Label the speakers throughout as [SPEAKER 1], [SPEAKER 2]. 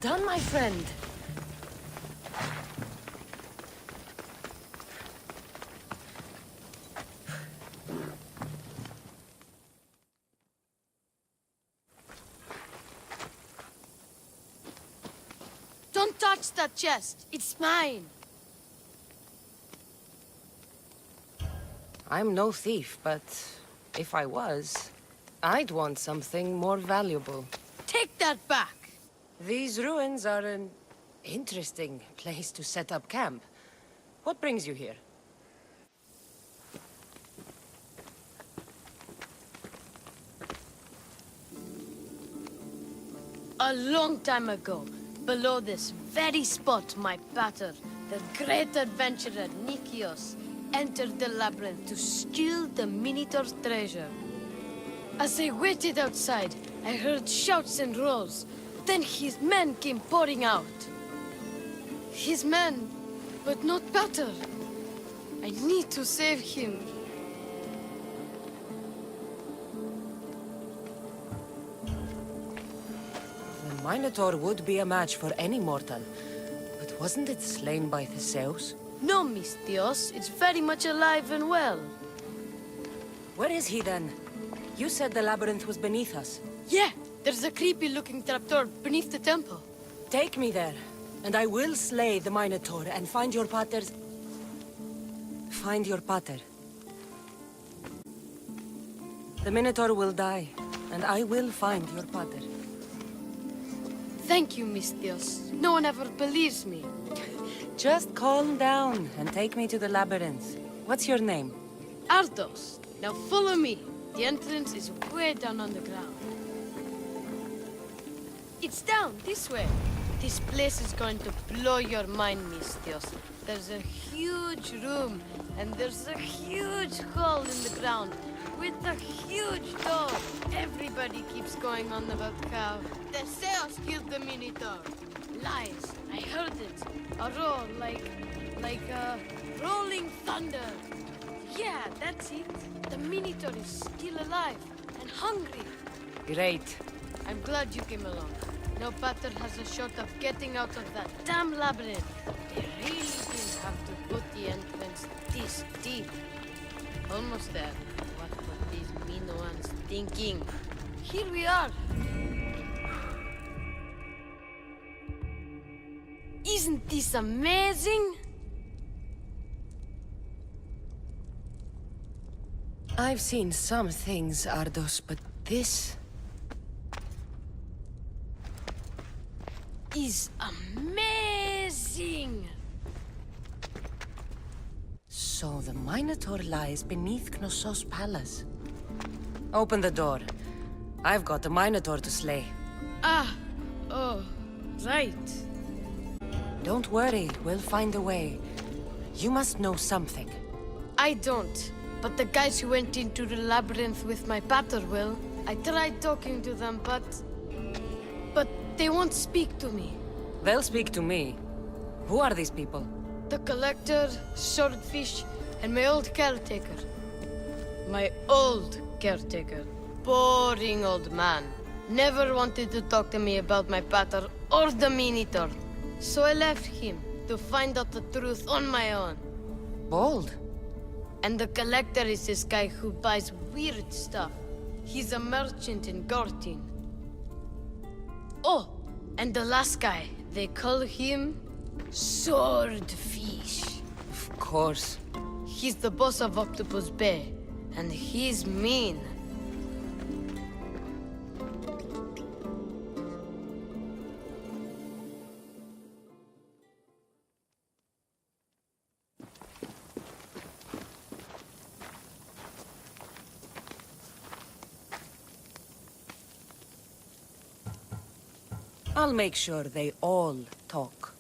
[SPEAKER 1] done, my friend.
[SPEAKER 2] Don't touch that chest. It's mine.
[SPEAKER 1] I'm no thief, but if I was, I'd want something more valuable.
[SPEAKER 2] Take that back.
[SPEAKER 1] These ruins are an interesting place to set up camp. What brings you here?
[SPEAKER 2] A long time ago, below this very spot, my pater, the great adventurer Nikios, entered the labyrinth to steal the Minotaur's treasure. As I waited outside, I heard shouts and roars. Then his men came pouring out. His men, but not pater. I need to save him.
[SPEAKER 1] The Minotaur would be a match for any mortal. But wasn't it slain by Theseus?
[SPEAKER 2] No, Misthios, it's very much alive and well.
[SPEAKER 1] Where is he then? You said the labyrinth was beneath us.
[SPEAKER 2] Yeah, there's a creepy-looking trapdoor beneath the temple.
[SPEAKER 1] Take me there, and I will slay the Minotaur and find your pater's... Find your pater. The Minotaur will die, and I will find your pater.
[SPEAKER 2] Thank you, Misthios. No one ever believes me.
[SPEAKER 1] Just calm down and take me to the labyrinth. What's your name?
[SPEAKER 2] Ardos, now follow me. The entrance is way down on the ground. It's down, this way. This place is going to blow your mind, Misthios. There's a huge room, and there's a huge hole in the ground, with a huge door. Everybody keeps going on about how Theseus killed the Minotaur. Lies, I heard it. A roar like rolling thunder. Yeah, that's it. The Minotaur is still alive and hungry.
[SPEAKER 1] Great.
[SPEAKER 2] I'm glad you came along. No pater has a shot of getting out of that damn labyrinth. They really didn't have to put the entrance this deep. Almost there. What were these Minoans thinking? Here we are. Isn't this amazing?
[SPEAKER 1] I've seen some things, Ardos, but this...
[SPEAKER 2] is amazing!
[SPEAKER 1] So the Minotaur lies beneath Knossos' palace. Open the door. I've got a Minotaur to slay.
[SPEAKER 2] Oh, right.
[SPEAKER 1] Don't worry, we'll find a way. You must know something.
[SPEAKER 2] I don't, but the guys who went into the labyrinth with my pater will. I tried talking to them, but they won't speak to me.
[SPEAKER 1] They'll speak to me. Who are these people?
[SPEAKER 2] The collector, swordfish, and my old caretaker. My old caretaker. Boring old man. Never wanted to talk to me about my pater or the Minotaur. So I left him to find out the truth on my own.
[SPEAKER 1] Bold.
[SPEAKER 2] And the collector is this guy who buys weird stuff. He's a merchant in Gortin. Oh, and the last guy, they call him Swordfish.
[SPEAKER 1] Of course.
[SPEAKER 2] He's the boss of Octopus Bay, and he's mean.
[SPEAKER 1] I'll make sure they all talk.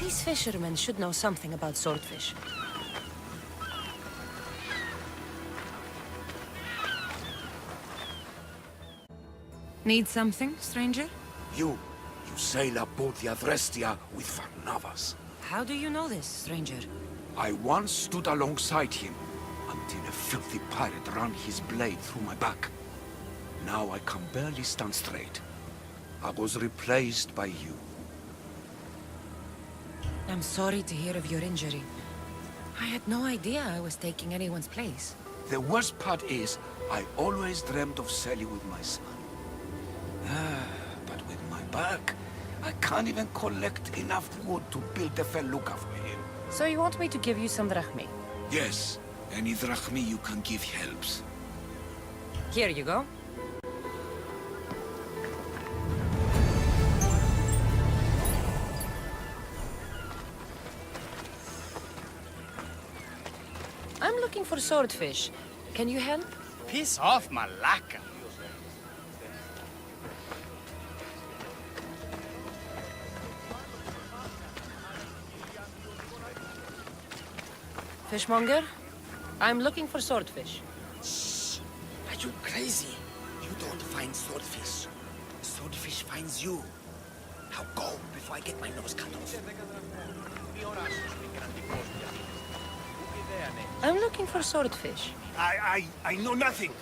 [SPEAKER 1] These fishermen should know something about swordfish. Need something, stranger?
[SPEAKER 3] You sail aboard the Adrestia with Varnavas.
[SPEAKER 1] How do you know this, stranger?
[SPEAKER 3] I once stood alongside him until a filthy pirate ran his blade through my back. Now I can barely stand straight. I was replaced by you.
[SPEAKER 1] I'm sorry to hear of your injury. I had no idea I was taking anyone's place.
[SPEAKER 3] The worst part is, I always dreamt of sailing with my son. But with my back, I can't even collect enough wood to build a felucca for him.
[SPEAKER 1] So you want me to give you some drachmi?
[SPEAKER 3] Yes, any drachmi you can give helps.
[SPEAKER 1] Here you go. I'm looking for swordfish. Can you help?
[SPEAKER 4] Piss off, malaka.
[SPEAKER 1] Fishmonger? I'm looking for swordfish.
[SPEAKER 5] Shh! Are you crazy? You don't find swordfish. Swordfish finds you. Now go before I get my nose cut off.
[SPEAKER 1] I'm looking for swordfish.
[SPEAKER 5] I know nothing.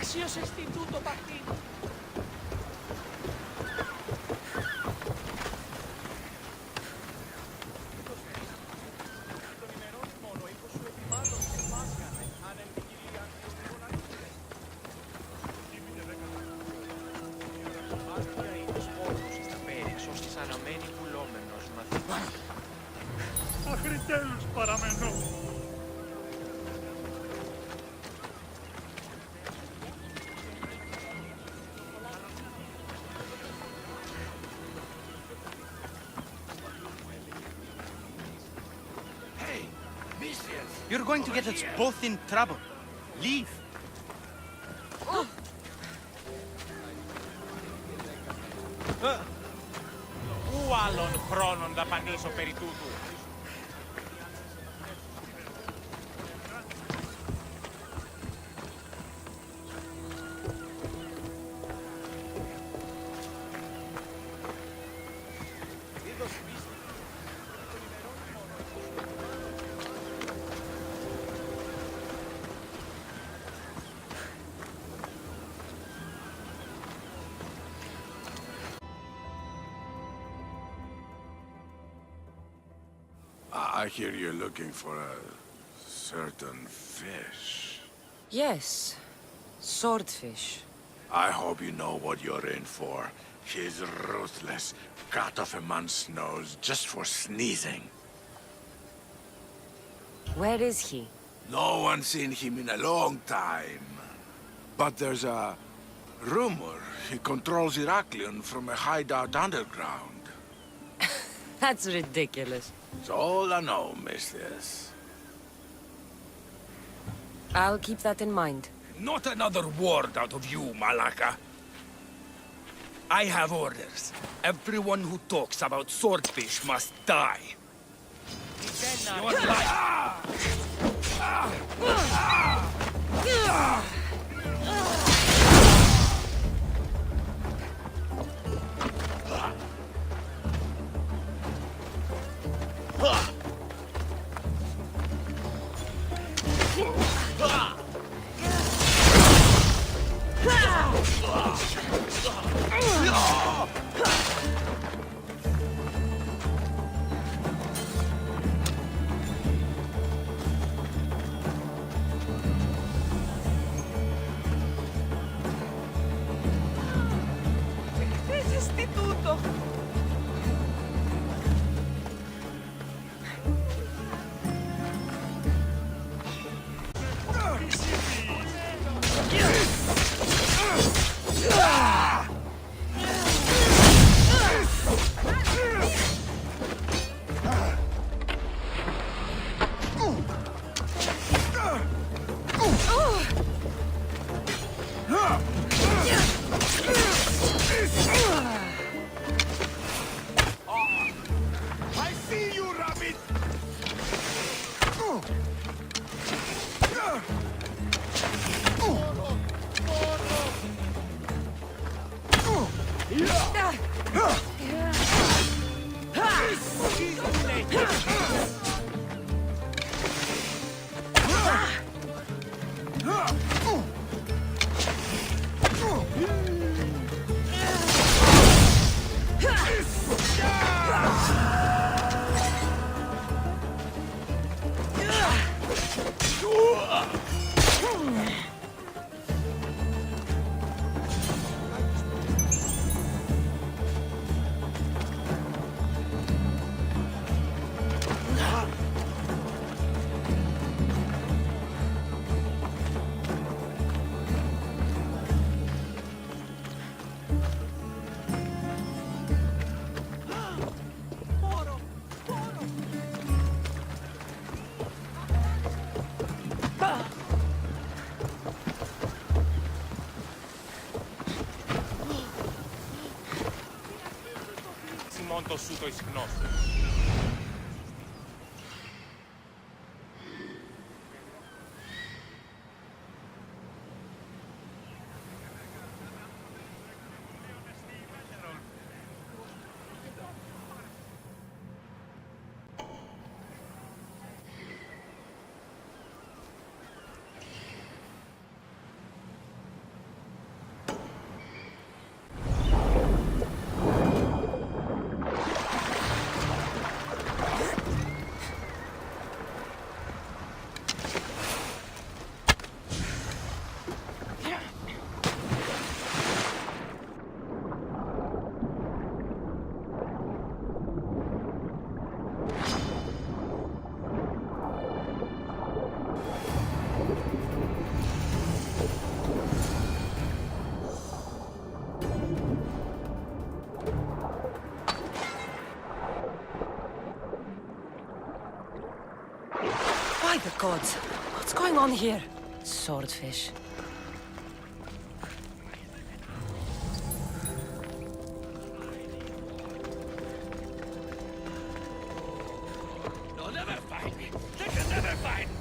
[SPEAKER 6] Alexios εστί τούτο παχτή.
[SPEAKER 7] Αχριτέλους παραμένω.
[SPEAKER 4] You're going to get us both in trouble. Leave.
[SPEAKER 6] Πού άλλον χρόνον δαπανίσω περί τούτου.
[SPEAKER 8] I hear you're looking for a certain fish.
[SPEAKER 1] Yes, swordfish.
[SPEAKER 8] I hope you know what you're in for. He's ruthless. Cut off a man's nose just for sneezing.
[SPEAKER 1] Where is he?
[SPEAKER 8] No one's seen him in a long time. But there's a rumor he controls Heraklion from a hideout underground.
[SPEAKER 1] That's ridiculous.
[SPEAKER 8] It's all I know, mistress.
[SPEAKER 1] I'll keep that in mind.
[SPEAKER 3] Not another word out of you, Malaka. I have orders. Everyone who talks about swordfish must die. Your life.
[SPEAKER 6] θάνατος σου το ισχνός.
[SPEAKER 1] By the gods, what's going on here? Swordfish.
[SPEAKER 3] They'll never find me! They can never find me!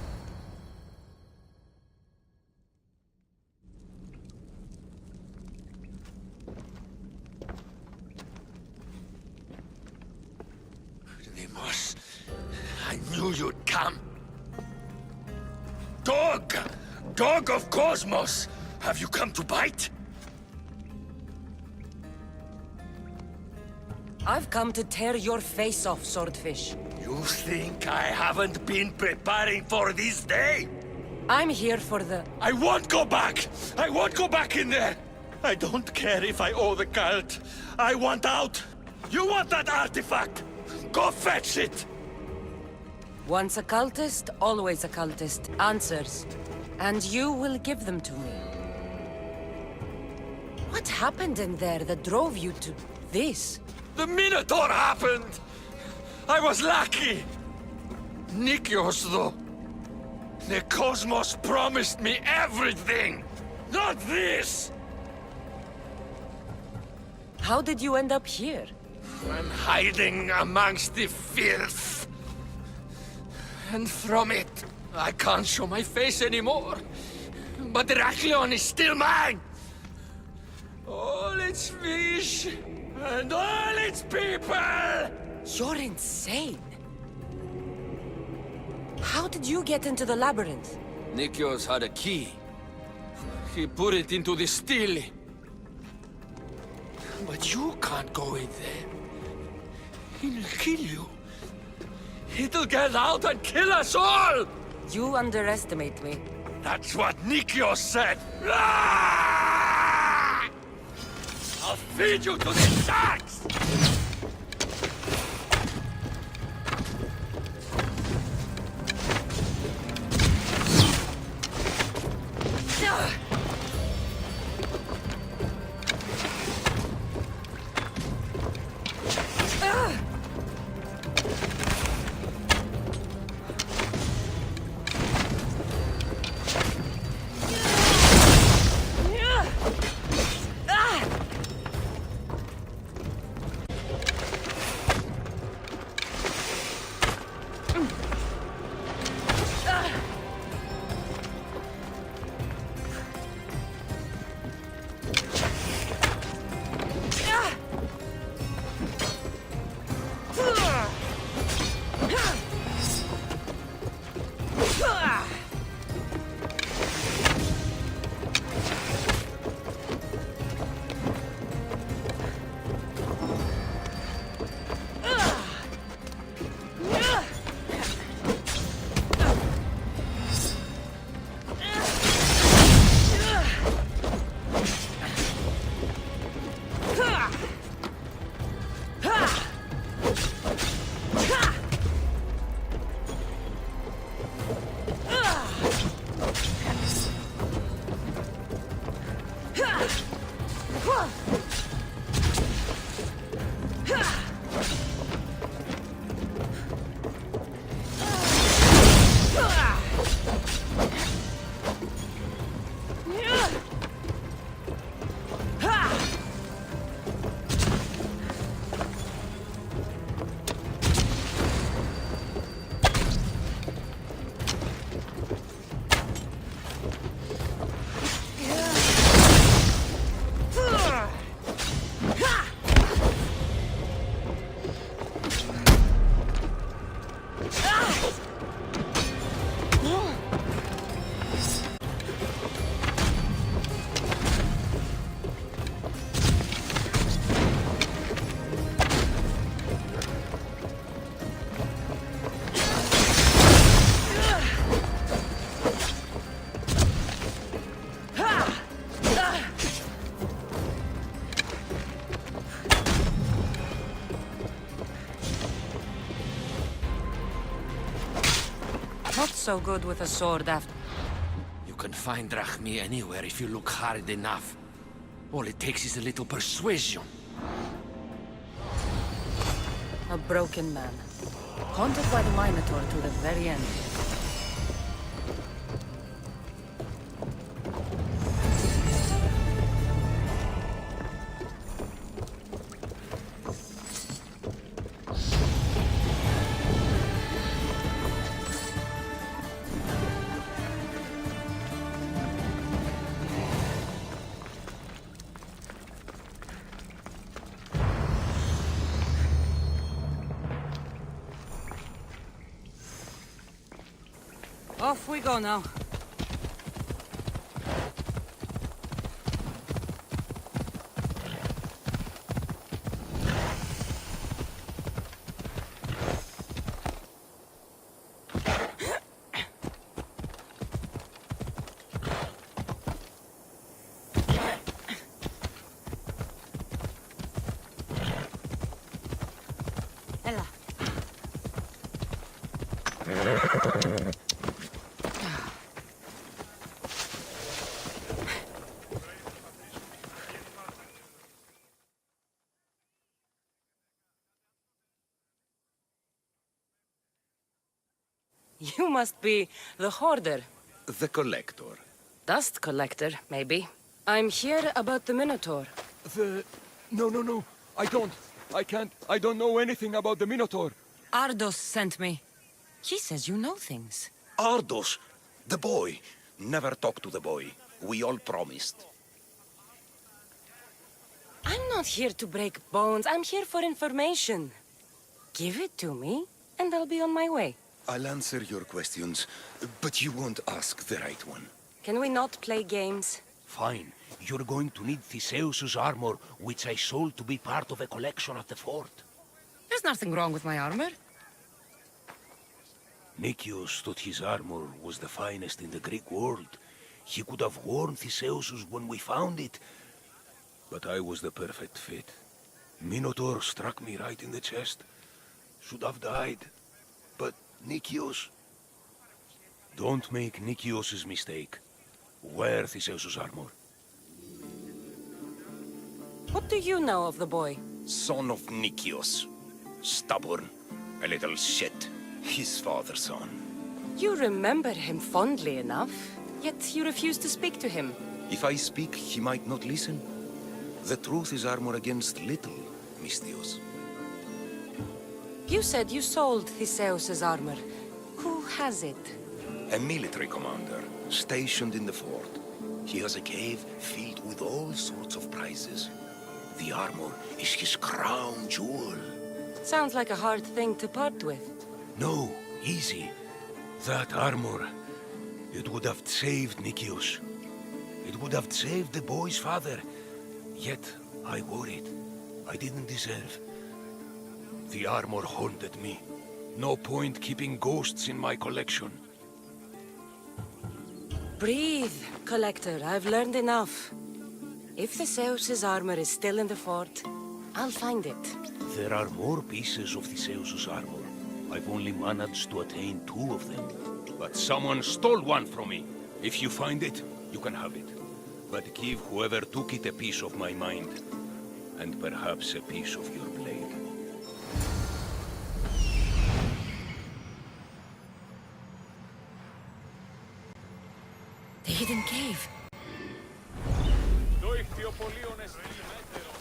[SPEAKER 3] Deimos, I knew you'd come. Dog! Dog of Cosmos! Have you come to bite?
[SPEAKER 1] I've come to tear your face off, Swordfish.
[SPEAKER 3] You think I haven't been preparing for this day?
[SPEAKER 1] I'm here for the...
[SPEAKER 3] I won't go back! I won't go back in there! I don't care if I owe the cult. I want out! You want that artifact? Go fetch it!
[SPEAKER 1] Once a cultist, always a cultist. Answers. And you will give them to me. What happened in there that drove you to this?
[SPEAKER 3] The Minotaur happened! I was lucky! Nikios, though. The Cosmos promised me everything! Not this!
[SPEAKER 1] How did you end up here?
[SPEAKER 3] I'm hiding amongst the filth. And from it, I can't show my face anymore. But Heraklion is still mine! All its fish, and all its people!
[SPEAKER 1] You're insane. How did you get into the labyrinth?
[SPEAKER 3] Nikios had a key. He put it into the stele. But you can't go in there. He'll kill you. It'll get out and kill us all!
[SPEAKER 1] You underestimate me.
[SPEAKER 3] That's what Nikios said! Ah! I'll feed you to the sharks!
[SPEAKER 1] Not so good with a sword after.
[SPEAKER 5] You can find drachmi anywhere if you look hard enough. All it takes is a little persuasion.
[SPEAKER 1] A broken man. Haunted by the Minotaur to the very end. Off we go now. Ella. You must be the hoarder.
[SPEAKER 3] The collector.
[SPEAKER 1] Dust collector, maybe. I'm here about the Minotaur.
[SPEAKER 9] No. I can't. I don't know anything about the Minotaur.
[SPEAKER 1] Ardos sent me. He says you know things.
[SPEAKER 10] Ardos, the boy. Never talk to the boy. We all promised.
[SPEAKER 1] I'm not here to break bones. I'm here for information. Give it to me, and I'll be on my way.
[SPEAKER 10] I'll answer your questions, but you won't ask the right one.
[SPEAKER 1] Can we not play games?
[SPEAKER 3] Fine. You're going to need Theseus's armor, which I sold to be part of a collection at the fort.
[SPEAKER 1] There's nothing wrong with my armor.
[SPEAKER 3] Nicias thought his armor was the finest in the Greek world. He could have worn Theseus's when we found it. But I was the perfect fit. Minotaur struck me right in the chest. Should have died. But Nicias... Don't make Nicias's mistake. Wear Theseus's armor.
[SPEAKER 1] What do you know of the boy?
[SPEAKER 10] Son of Nicias. Stubborn. A little shit. His father's son.
[SPEAKER 1] You remember him fondly enough, yet you refuse to speak to him.
[SPEAKER 10] If I speak, he might not listen. The truth is armor against little, Mystios.
[SPEAKER 1] You said you sold Theseus's armor. Who has it?
[SPEAKER 10] A military commander, stationed in the fort. He has a cave filled with all sorts of prizes. The armor is his crown jewel.
[SPEAKER 1] Sounds like a hard thing to part with.
[SPEAKER 3] No, easy. That armor, it would have saved Nicias. It would have saved the boy's father. Yet, I wore it. I didn't deserve. The armor haunted me. No point keeping ghosts in my collection.
[SPEAKER 1] Breathe, Collector. I've learned enough. If Theseus's armor is still in the fort, I'll find it.
[SPEAKER 3] There are more pieces of Theseus's armor. I've only managed to attain 2 of them. But someone stole one from me. If you find it, you can have it. But give whoever took it a piece of my mind. And perhaps a piece of your blade.
[SPEAKER 1] The hidden cave.
[SPEAKER 6] Το ηχθιοπολίον εστί μέτερο.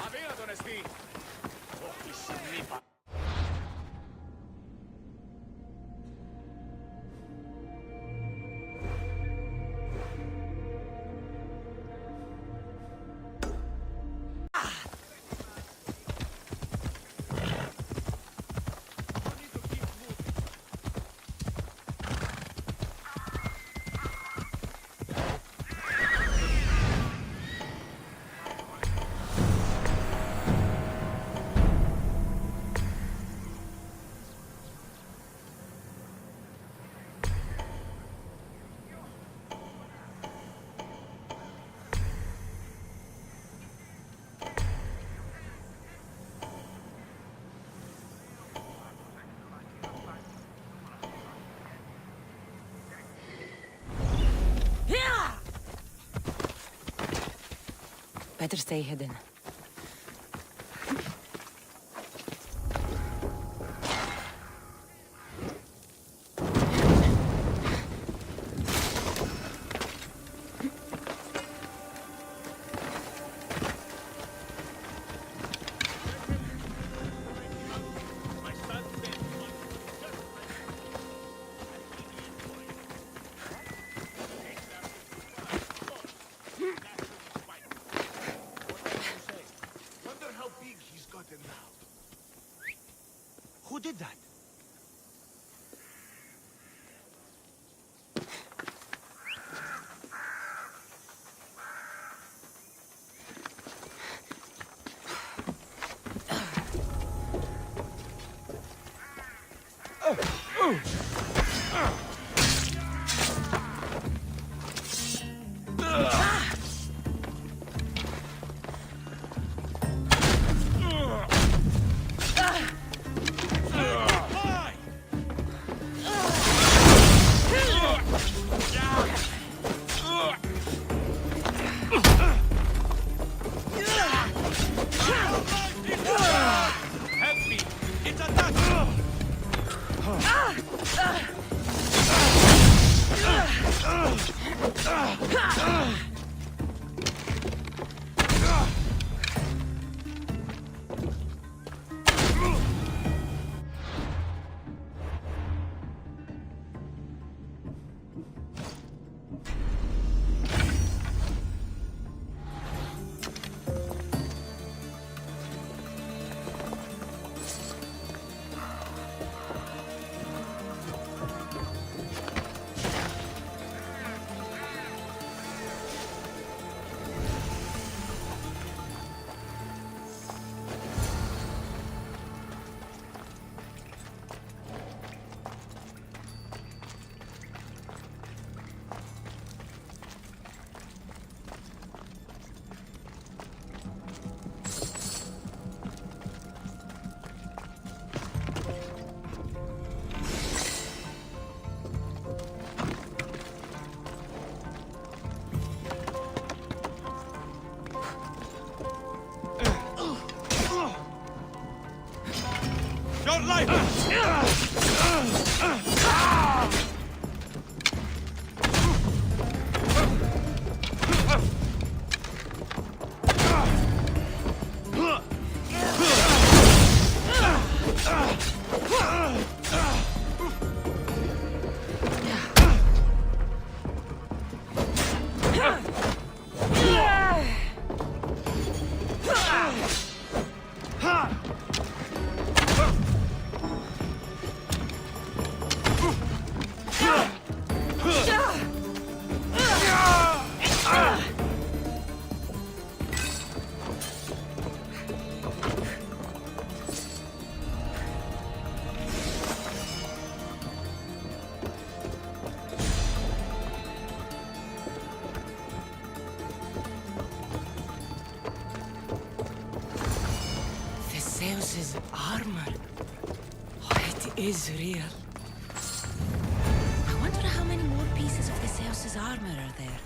[SPEAKER 6] Αδύνατον εστί. Όχι συνήπα.
[SPEAKER 1] Better stay hidden.
[SPEAKER 4] Who did that?
[SPEAKER 1] Theseus's armor. Oh, it is real. I wonder how many more pieces of Theseus's armor are there.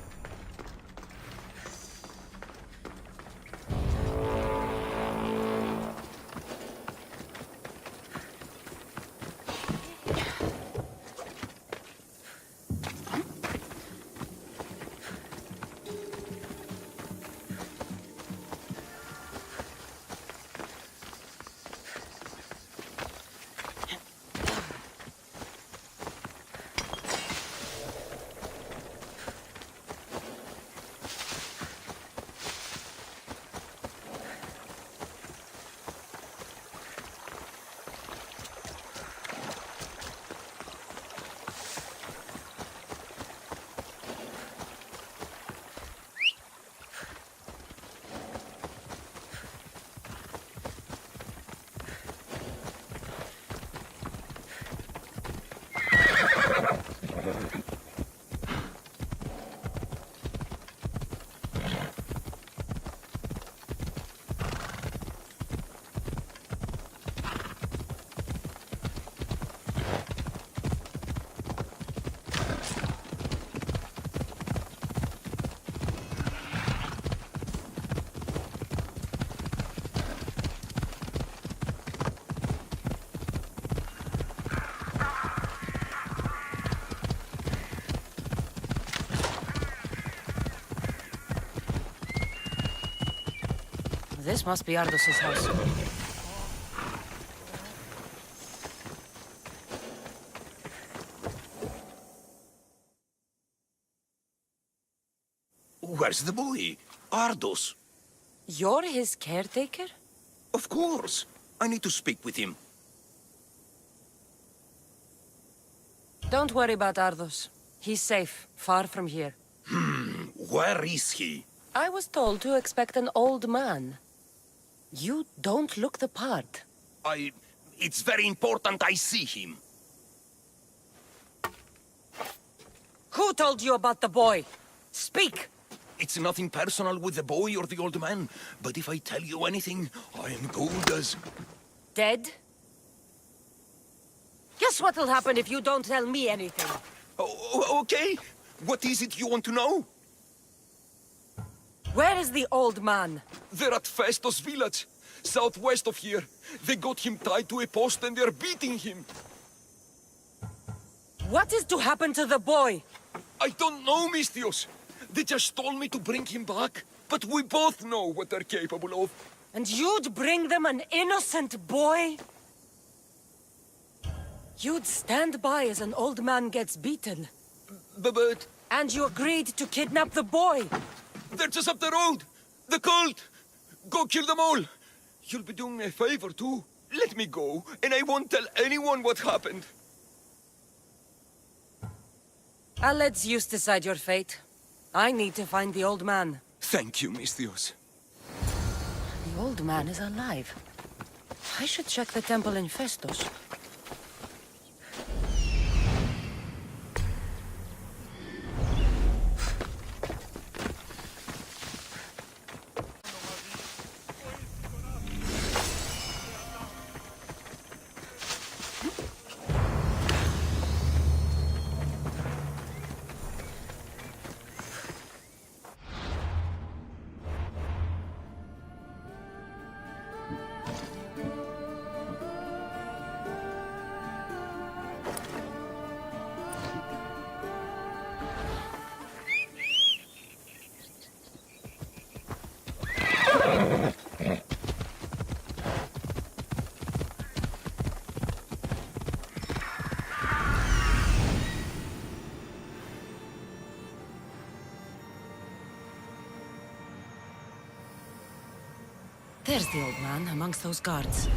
[SPEAKER 1] This must be Ardos's house.
[SPEAKER 10] Where's the boy? Ardos.
[SPEAKER 1] You're his caretaker?
[SPEAKER 10] Of course. I need to speak with him.
[SPEAKER 1] Don't worry about Ardos. He's safe, far from here.
[SPEAKER 10] Where is he?
[SPEAKER 1] I was told to expect an old man. You don't look the part.
[SPEAKER 10] It's very important I see him.
[SPEAKER 1] Who told you about the boy? Speak!
[SPEAKER 10] It's nothing personal with the boy or the old man, but if I tell you anything, I am good as...
[SPEAKER 1] Dead? Guess what'll happen if you don't tell me anything?
[SPEAKER 10] Okay. What is it you want to know?
[SPEAKER 1] Where is the old man?
[SPEAKER 9] They're at Festos village, southwest of here. They got him tied to a post and they're beating him.
[SPEAKER 1] What is to happen to the boy?
[SPEAKER 9] I don't know, Misthios. They just told me to bring him back. But we both know what they're capable of.
[SPEAKER 1] And you'd bring them an innocent boy? You'd stand by as an old man gets beaten.
[SPEAKER 9] But...
[SPEAKER 1] And you agreed to kidnap the boy.
[SPEAKER 9] They're just up the road. The cult. Go kill them all. You'll be doing me a favor, too. Let me go, and I won't tell anyone what happened.
[SPEAKER 1] I'll let Zeus decide your fate. I need to find the old man.
[SPEAKER 9] Thank you, Misthios.
[SPEAKER 1] The old man is alive. I should check the temple in Festos. There's the old man amongst those guards.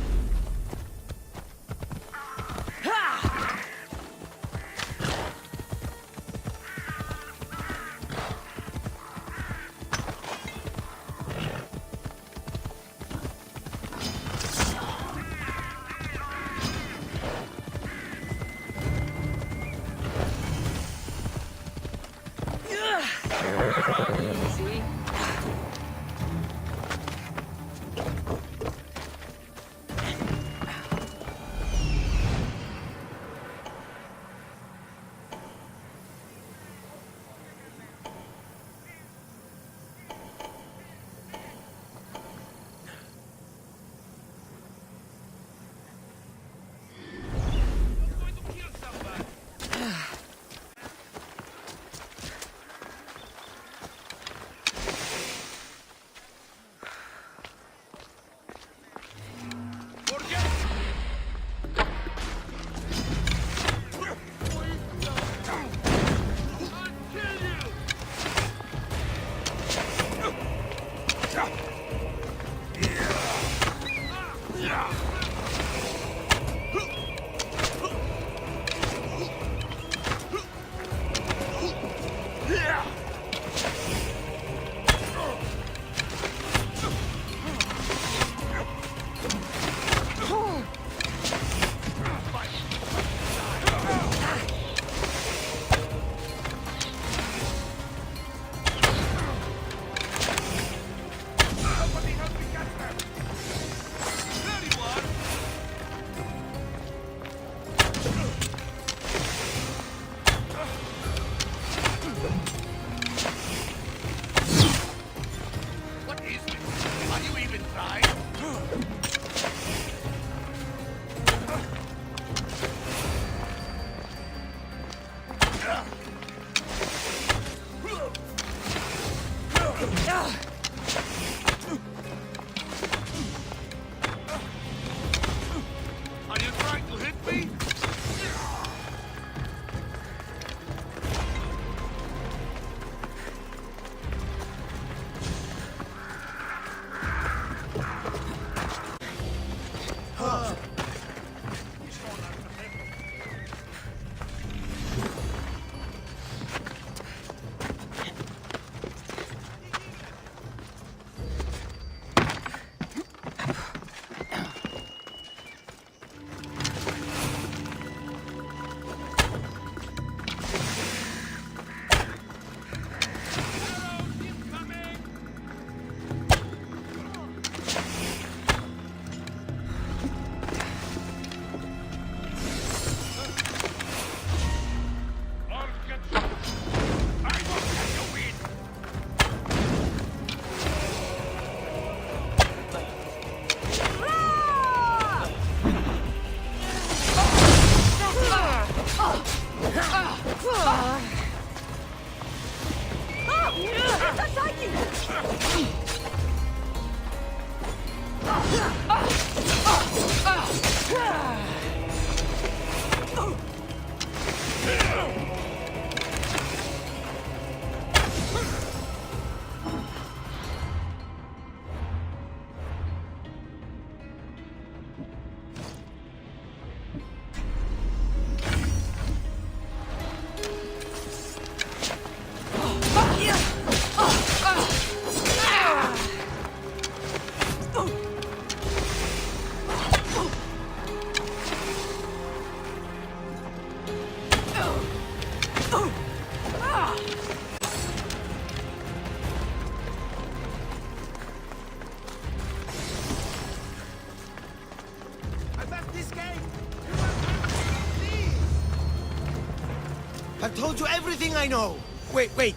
[SPEAKER 5] I've told you everything I know. Wait.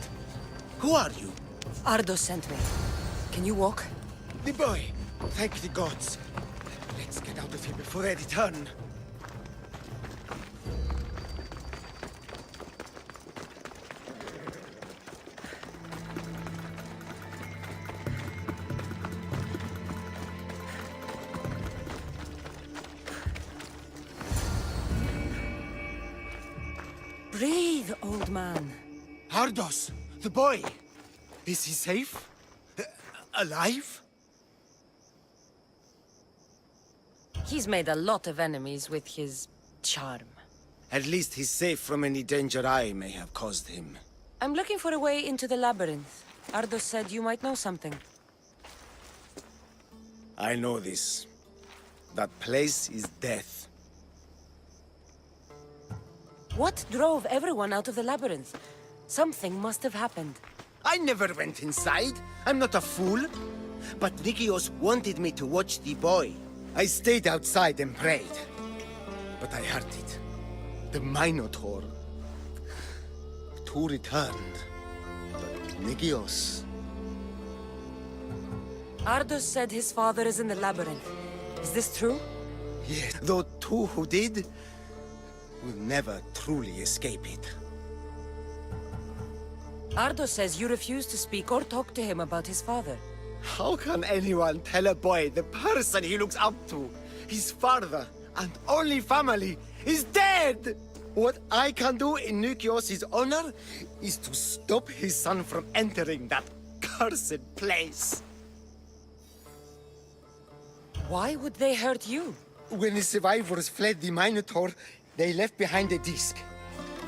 [SPEAKER 5] Who are you?
[SPEAKER 1] Ardos sent me. Can you walk?
[SPEAKER 5] The boy. Thank the gods. Let's get out of here before they return.
[SPEAKER 1] Breathe, old man.
[SPEAKER 5] Ardos, the boy. Is he safe? Alive?
[SPEAKER 1] He's made a lot of enemies with his charm.
[SPEAKER 5] At least he's safe from any danger I may have caused him.
[SPEAKER 1] I'm looking for a way into the labyrinth. Ardos said you might know something.
[SPEAKER 5] I know this. That place is death.
[SPEAKER 1] What drove everyone out of the labyrinth? Something must have happened.
[SPEAKER 5] I never went inside. I'm not a fool. But Nikios wanted me to watch the boy. I stayed outside and prayed. But I heard it. The Minotaur. Two returned. But Nikios...
[SPEAKER 1] Ardos said his father is in the labyrinth. Is this true?
[SPEAKER 5] Yes, though two who did will never truly escape it.
[SPEAKER 1] Ardos says you refuse to speak or talk to him about his father.
[SPEAKER 5] How can anyone tell a boy the person he looks up to, his father and only family, is dead? What I can do in Nikios' honor is to stop his son from entering that cursed place.
[SPEAKER 1] Why would they hurt you?
[SPEAKER 5] When the survivors fled the Minotaur, they left behind a disc,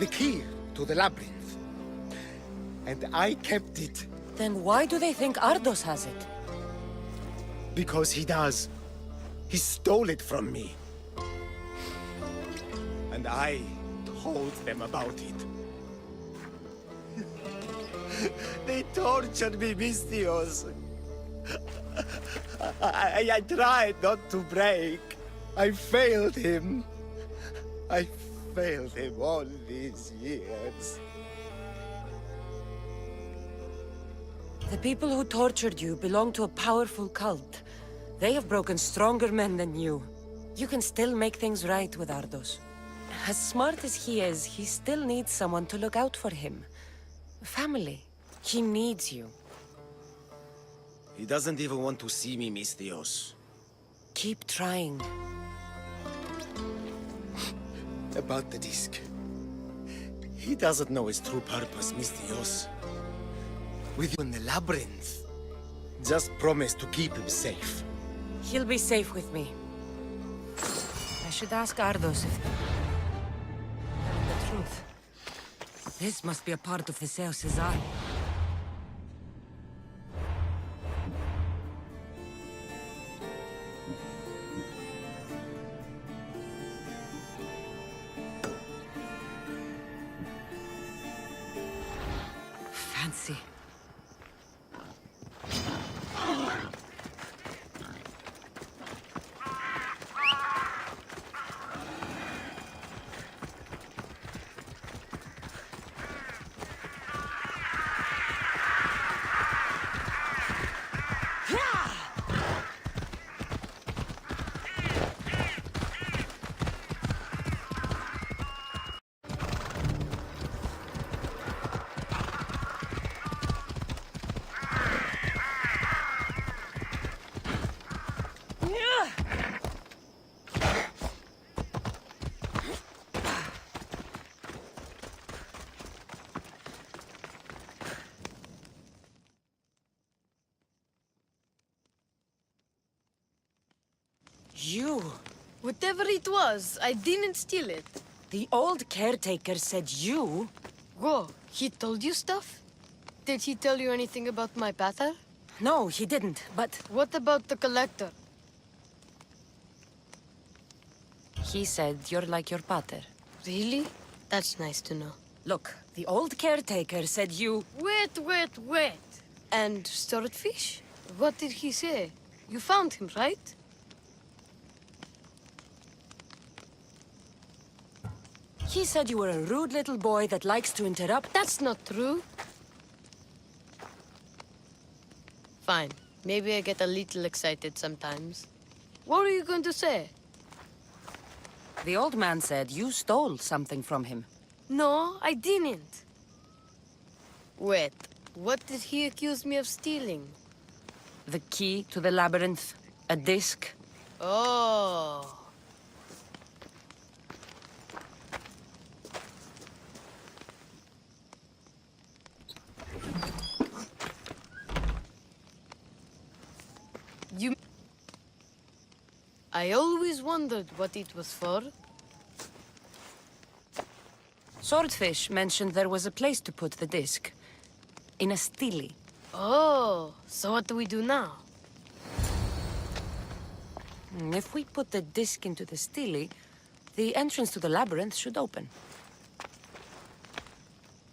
[SPEAKER 5] the key to the labyrinth. And I kept it.
[SPEAKER 1] Then why do they think Ardos has it?
[SPEAKER 5] Because he does. He stole it from me. And I told them about it. They tortured me, Mystios. I tried not to break. I failed him. I failed him all these years.
[SPEAKER 1] The people who tortured you belong to a powerful cult. They have broken stronger men than you. You can still make things right with Ardos. As smart as he is, he still needs someone to look out for him. Family. He needs you.
[SPEAKER 5] He doesn't even want to see me, Mystios.
[SPEAKER 1] Keep trying.
[SPEAKER 5] About the disc. He doesn't know its true purpose, Mystios. With you in the labyrinth, just promise to keep him safe.
[SPEAKER 1] He'll be safe with me. I should ask Ardos if... telling the truth. This must be a part of the Zeus's eye. Fancy. You!
[SPEAKER 2] Whatever it was, I didn't steal it.
[SPEAKER 1] The old caretaker said you...
[SPEAKER 2] Whoa, he told you stuff? Did he tell you anything about my pater?
[SPEAKER 1] No, he didn't, but...
[SPEAKER 2] What about the collector?
[SPEAKER 1] He said you're like your pater.
[SPEAKER 2] Really? That's nice to know.
[SPEAKER 1] Look, the old caretaker said you...
[SPEAKER 2] Wait. And swordfish? What did he say? You found him, right?
[SPEAKER 1] He said you were a rude little boy that likes to interrupt.
[SPEAKER 2] That's not true. Fine. Maybe I get a little excited sometimes. What were you going to say?
[SPEAKER 1] The old man said you stole something from him.
[SPEAKER 2] No, I didn't. Wait, what did he accuse me of stealing?
[SPEAKER 1] The key to the labyrinth, a disc.
[SPEAKER 2] Oh. You... I always wondered what it was for.
[SPEAKER 1] Swordfish mentioned there was a place to put the disc. In a stele.
[SPEAKER 2] Oh, so what do we do now?
[SPEAKER 1] If we put the disc into the stele, the entrance to the labyrinth should open.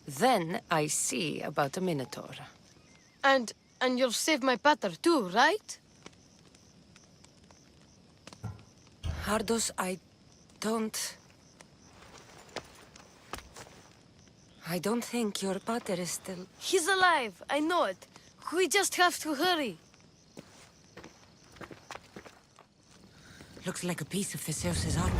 [SPEAKER 1] Then I see about a minotaur.
[SPEAKER 2] And you'll save my pater too, right?
[SPEAKER 1] Ardos, I don't think your pater is still...
[SPEAKER 2] He's alive, I know it. We just have to hurry.
[SPEAKER 1] Looks like a piece of Theseus' armor.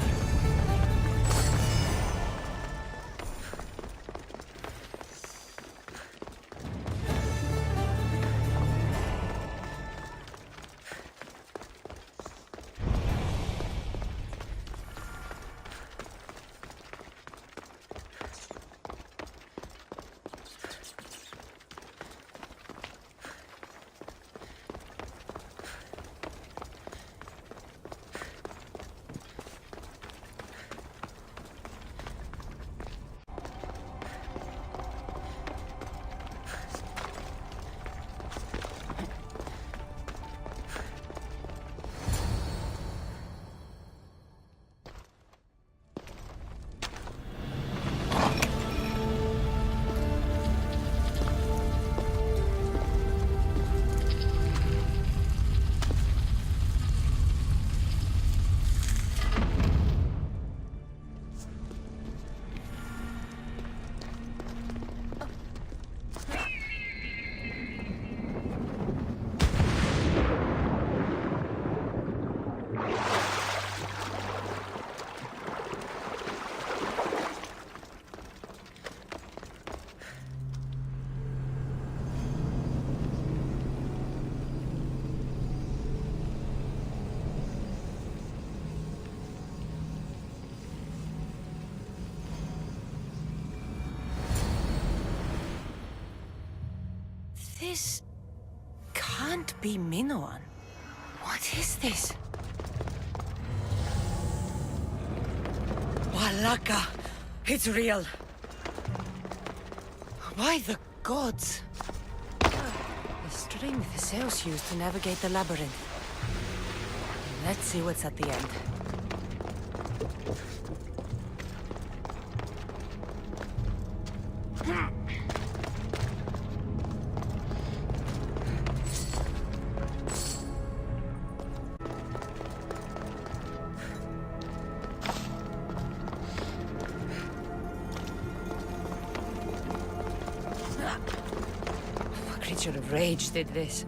[SPEAKER 1] This can't be Minoan. What is this? Walaka! It's real! By the gods! The string Theseus used to navigate the labyrinth. Let's see what's at the end. A creature of rage did this.